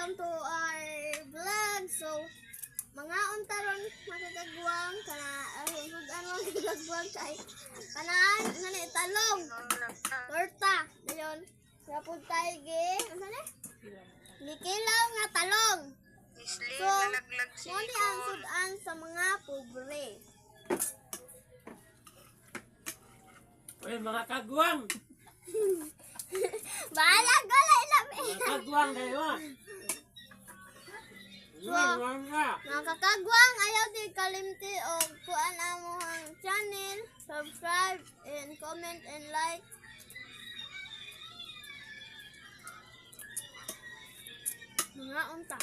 welcome to our vlog. So, mga untaron magagagwang kana ano magagagwang kay kanaan nani talong. Torta, dayon. Sapod tayo ano na? Likilaw nga talong. So, muli ang sudan sa mga pobre. Uy, mga kagwang! Bahala galay lami. Mga kagwang kayo! So, mga kakagwang, ayaw di kalimti o kuan amo ang channel, subscribe and comment and like. Mga unta.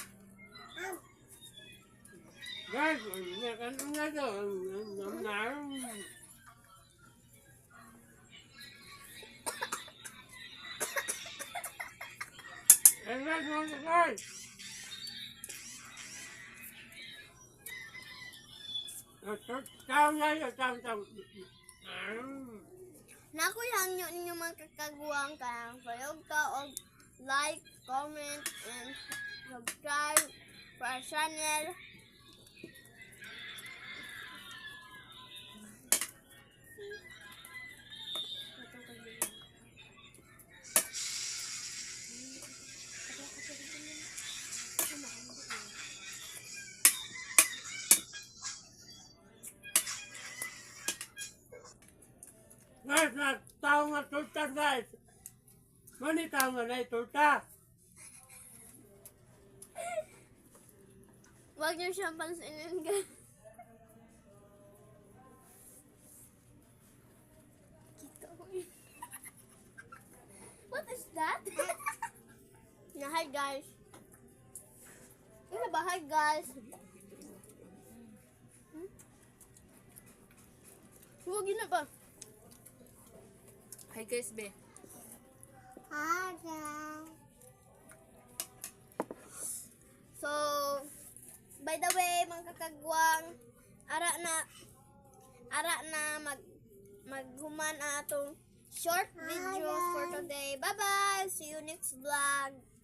Guys, ano nga ito? Guys! Nakuyang nyo ninyo mga kakagwang kayang payog ka og like, comment, and subscribe for our channel. Guys, tao nga tulta guys! Mani tao nga na tulta! Huwag nyo siyang pansinin guys. What is that? Na hi guys. Ano ba hi guys? Huwag yun na ba? Hi guys, be. Hi guys. So, by the way, mga kakagwang, ara na maghuman ang atong short video for today. Bye-bye! See you next vlog!